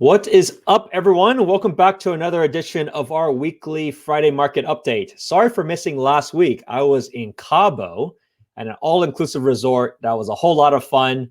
What is up, everyone? Welcome back to another edition of our weekly Friday market update. Sorry for missing last week. I was in Cabo at an all-inclusive resort. That was a whole lot of fun.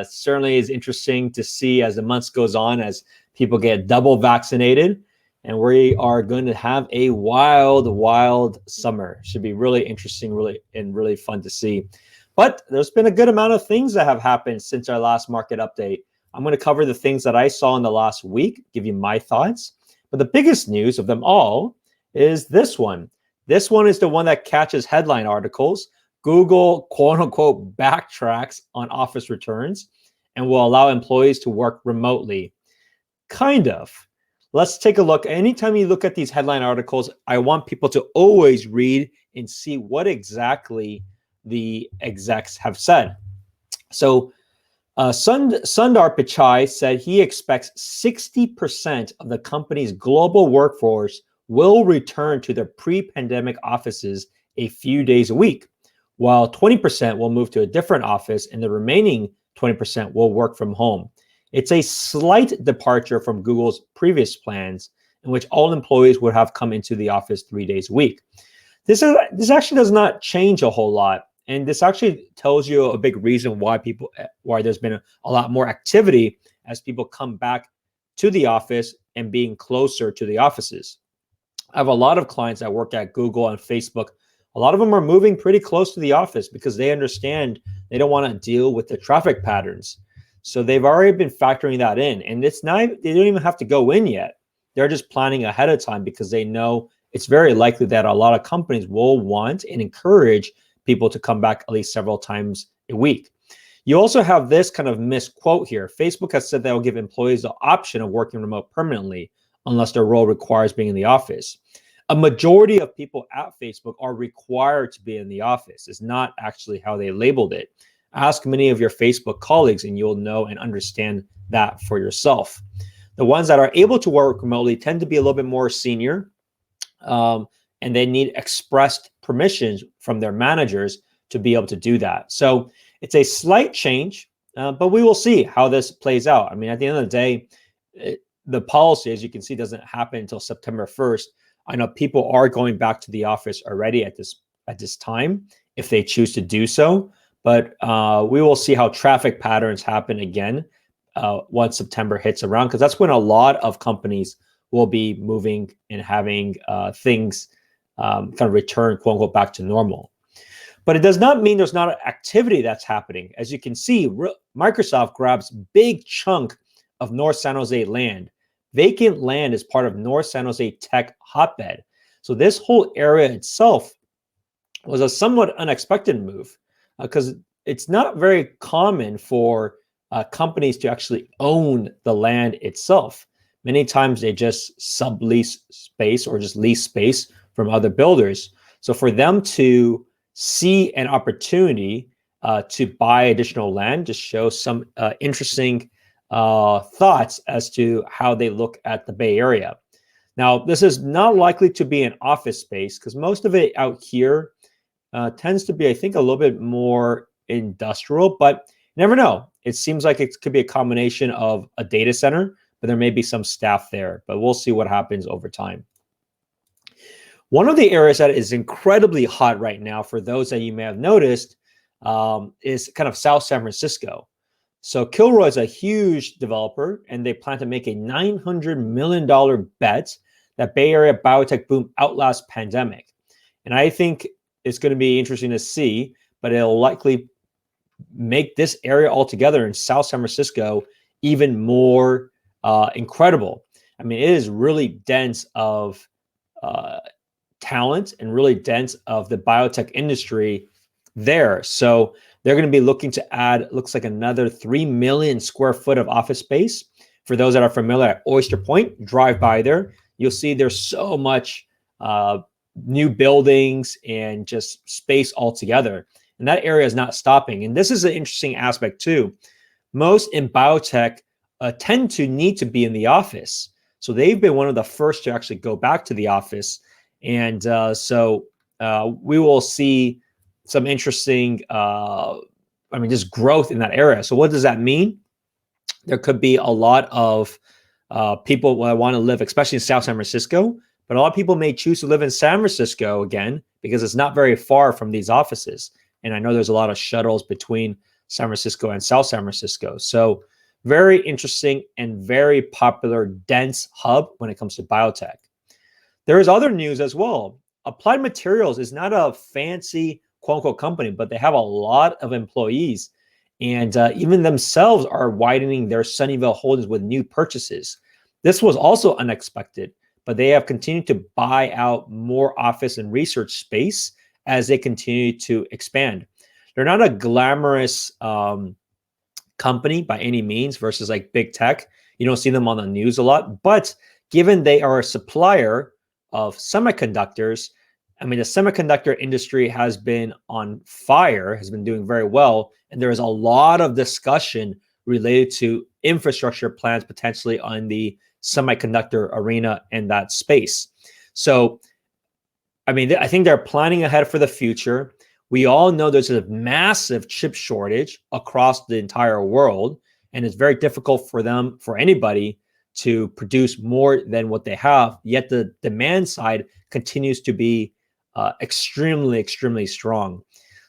Certainly is interesting to see as the months goes on, as people get double vaccinated. And we are going to have a wild summer. Should be really interesting, really fun to see. But there's been a good amount of things that have happened since our last market update. I'm going to cover the things that I saw in the last week, give you my thoughts. But the biggest news of them all is this one. This one is the one that catches headline articles. Google, quote unquote, backtracks on office returns and will allow employees to work remotely. Kind of. Let's take a look. Anytime you look at these headline articles, I want people to always read and see what exactly the execs have said. So, Sundar Pichai said he expects 60% of the company's global workforce will return to their pre-pandemic offices a few days a week, while 20% will move to a different office and the remaining 20% will work from home. It's a slight departure from Google's previous plans in which all employees would have come into the office 3 days a week. This actually does not change a whole lot. And this actually tells you a big reason why there's been a lot more activity as people come back to the office and being closer to the offices. I have a lot of clients that work at Google and Facebook. A lot of them are moving pretty close to the office because they understand they don't want to deal with the traffic patterns. So they've already been factoring that in. And they don't even have to go in yet. They're just planning ahead of time because they know it's very likely that a lot of companies will want and encourage people to come back at least several times a week. You also have this kind of misquote here. Facebook has said they will give employees the option of working remote permanently unless their role requires being in the office. A majority of people at Facebook are required to be in the office. It's not actually how they labeled it. Ask many of your Facebook colleagues and you'll know and understand that for yourself. The ones that are able to work remotely tend to be a little bit more senior, and they need expressed permissions from their managers to be able to do that. So it's a slight change, but we will see how this plays out. I mean, at the end of the day, the policy, as you can see, doesn't happen until September 1st. I know people are going back to the office already at this time if they choose to do so, but we will see how traffic patterns happen again once September hits around, because that's when a lot of companies will be moving and having things kind of return, quote unquote, back to normal. But it does not mean there's not activity that's happening. As you can see, Microsoft grabs big chunk of North San Jose land. Vacant land is part of North San Jose tech hotbed. So this whole area itself was a somewhat unexpected move because it's not very common for companies to actually own the land itself. Many times they just sublease space or just lease space from other builders. So for them to see an opportunity to buy additional land just shows some interesting thoughts as to how they look at the Bay Area. Now, this is not likely to be an office space because most of it out here tends to be, I think, a little bit more industrial, but you never know. It seems like it could be a combination of a data center, but there may be some staff there, but we'll see what happens over time. One of the areas that is incredibly hot right now, for those that you may have noticed, is kind of South San Francisco. So Kilroy is a huge developer, and they plan to make a $900 million bet that Bay Area biotech boom outlasts pandemic. And I think it's going to be interesting to see, but it'll likely make this area altogether in South San Francisco even more incredible. I mean, it is really dense of talent and really dense of the biotech industry there. So they're going to be looking to add, looks like another 3 million square foot of office space. For those that are familiar at Oyster Point, drive by there, you'll see there's so much new buildings and just space altogether. And that area is not stopping. And this is an interesting aspect too. Most in biotech tend to need to be in the office. So they've been one of the first to actually go back to the office. And so we will see some interesting, just growth in that area. So what does that mean? There could be a lot of people want to live, especially in South San Francisco, but a lot of people may choose to live in San Francisco again because it's not very far from these offices. And I know there's a lot of shuttles between San Francisco and South San Francisco. So very interesting and very popular, dense hub when it comes to biotech. There is other news as well. Applied Materials is not a fancy quote unquote company, but they have a lot of employees, and even themselves are widening their Sunnyvale holdings with new purchases. This was also unexpected, but they have continued to buy out more office and research space as they continue to expand. They're not a glamorous company by any means versus like big tech. You don't see them on the news a lot, but given they are a supplier of semiconductors, I mean, the semiconductor industry has been on fire, has been doing very well. And there is a lot of discussion related to infrastructure plans potentially on the semiconductor arena and that space. So, I mean, I think they're planning ahead for the future. We all know there's a massive chip shortage across the entire world, and it's very difficult for them, for anybody, to produce more than what they have. Yet the demand side continues to be extremely, extremely strong.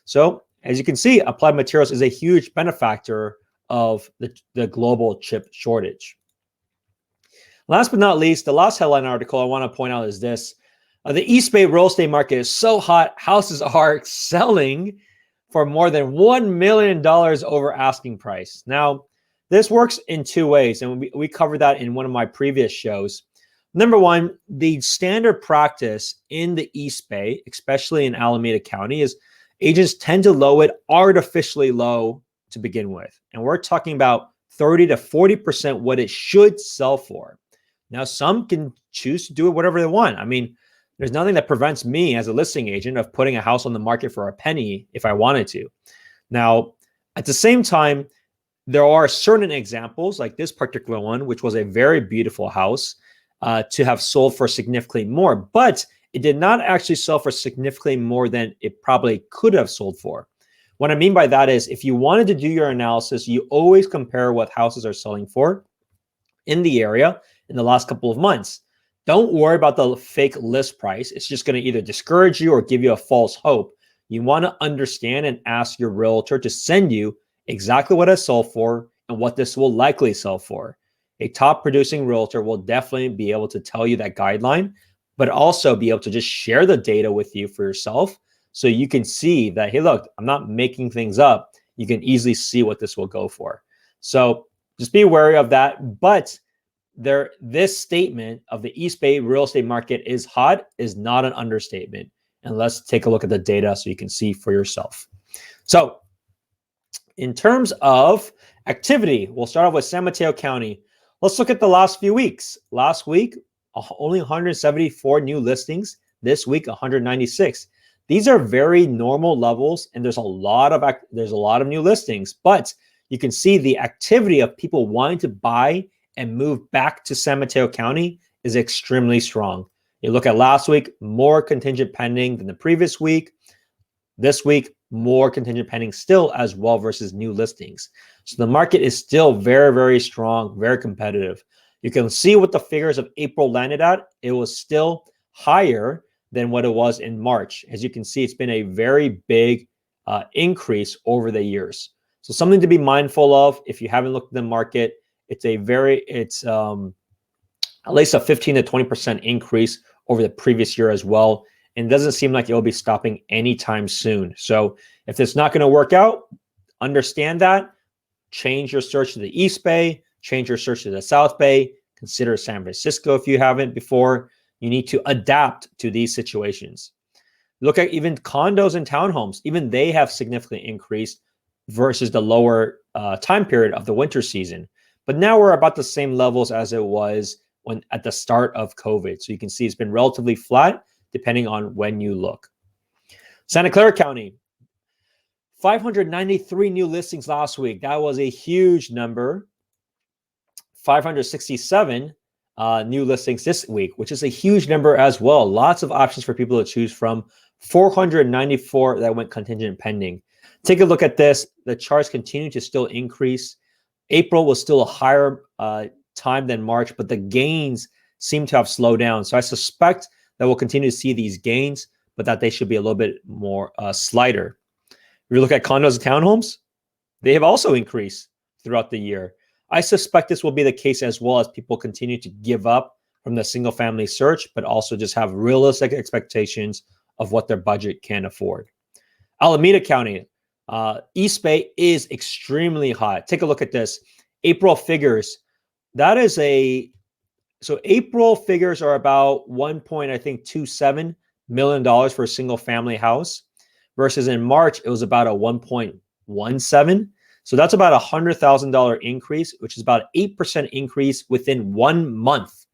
So as you can see, Applied Materials is a huge benefactor of the global chip shortage. Last but not least, the last headline article I want to point out is this. The East Bay real estate market is so hot, houses are selling for more than $1 million over asking price. Now, this works in two ways, and we covered that in one of my previous shows. Number one, the standard practice in the East Bay, especially in Alameda County, is agents tend to lower it artificially low to begin with. And we're talking about 30 to 40% what it should sell for. Now, some can choose to do it whatever they want. I mean, there's nothing that prevents me as a listing agent of putting a house on the market for a penny if I wanted to. Now, at the same time, there are certain examples like this particular one, which was a very beautiful house, to have sold for significantly more, but it did not actually sell for significantly more than it probably could have sold for. What I mean by that is if you wanted to do your analysis, you always compare what houses are selling for in the area in the last couple of months. Don't worry about the fake list price. It's just going to either discourage you or give you a false hope. You want to understand and ask your realtor to send you exactly what it sold for and what this will likely sell for. A top producing realtor will definitely be able to tell you that guideline, but also be able to just share the data with you for yourself so you can see that, hey, look, I'm not making things up. You can easily see what this will go for. So just be wary of that. But this statement of the East Bay real estate market is hot is not an understatement. And let's take a look at the data so you can see for yourself. So in terms of activity, we'll start off with San Mateo County. Let's look at the last few weeks. Last week, only 174 new listings. This week, 196. These are very normal levels, and there's a lot of new listings. But you can see the activity of people wanting to buy and move back to San Mateo County is extremely strong. You look at last week, more contingent pending than the previous week. This week, more contingent pending still as well versus new listings. So the market is still very, very strong, very competitive. You can see what the figures of April landed at. It was still higher than what it was in March. As you can see, it's been a very big increase over the years. So something to be mindful of if you haven't looked at the market. It's at least a 15 to 20% increase over the previous year as well. And it doesn't seem like it'll be stopping anytime soon. So if it's not going to work out, understand that. Change your search to the East Bay, change your search to the South Bay, consider San Francisco if you haven't before. You need to adapt to these situations. Look at even condos and townhomes. Even they have significantly increased versus the lower time period of the winter season. But now we're about the same levels as it was when at the start of COVID. So you can see it's been relatively flat depending on when you look. Santa Clara County, 593 new listings last week. That was a huge number. 567 new listings this week, which is a huge number as well. Lots of options for people to choose from. 494 that went contingent pending. Take a look at this. The charts continue to still increase. April was still a higher time than March, but the gains seem to have slowed down. So I suspect that we'll continue to see these gains, but that they should be a little bit more slighter. If you look at condos and townhomes, they have also increased throughout the year. I suspect this will be the case as well as people continue to give up from the single family search, but also just have realistic expectations of what their budget can afford. Alameda County, East Bay is extremely hot. Take a look at this. April figures. So April figures are about $1.27 million for a single family house, versus in March, it was about a 1.17. So that's about $100,000 increase, which is about 8% increase within 1 month.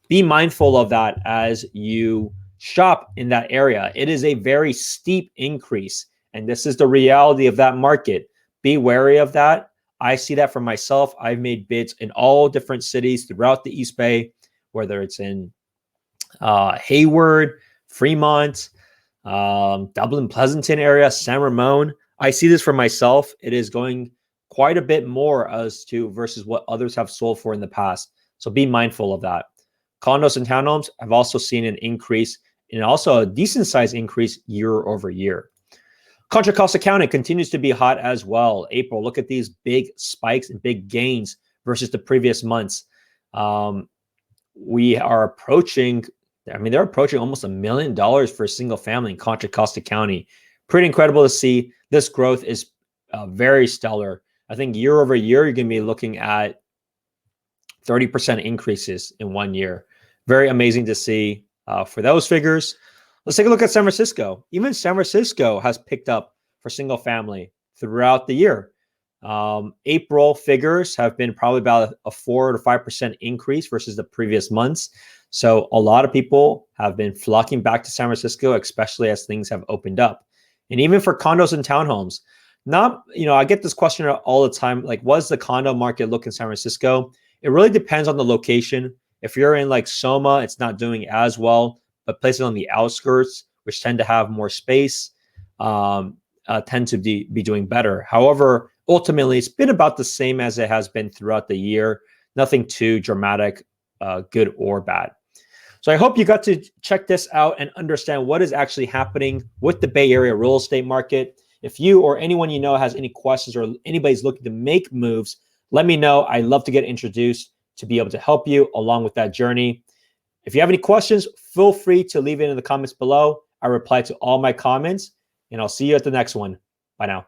Be mindful of that as you shop in that area. It is a very steep increase, and this is the reality of that market. Be wary of that. I see that for myself. I've made bids in all different cities throughout the East Bay, whether it's in Hayward, Fremont, Dublin, Pleasanton area, San Ramon. I see this for myself. It is going quite a bit more versus what others have sold for in the past. So be mindful of that. Condos and townhomes have also seen an increase, and also a decent size increase year over year. Contra Costa County continues to be hot as well. April, look at these big spikes and big gains versus the previous months. We are approaching, they're approaching almost $1 million for a single family in Contra Costa County. Pretty incredible to see. This growth is very stellar. I think year over year, you're going to be looking at 30% increases in 1 year. Very amazing to see for those figures. Let's take a look at San Francisco. Even San Francisco has picked up for single family throughout the year. April figures have been probably about a 4 to 5% increase versus the previous months. So a lot of people have been flocking back to San Francisco, especially as things have opened up. And even for condos and townhomes, I get this question all the time, like, what does the condo market look in San Francisco? It really depends on the location. If you're in like Soma, it's not doing as well, but places on the outskirts, which tend to have more space, tend to be doing better. However, ultimately, it's been about the same as it has been throughout the year. Nothing too dramatic, good or bad. So I hope you got to check this out and understand what is actually happening with the Bay Area real estate market. If you or anyone you know has any questions or anybody's looking to make moves, let me know. I'd love to get introduced to be able to help you along with that journey. If you have any questions, feel free to leave it in the comments below. I reply to all my comments, and I'll see you at the next one. Bye now.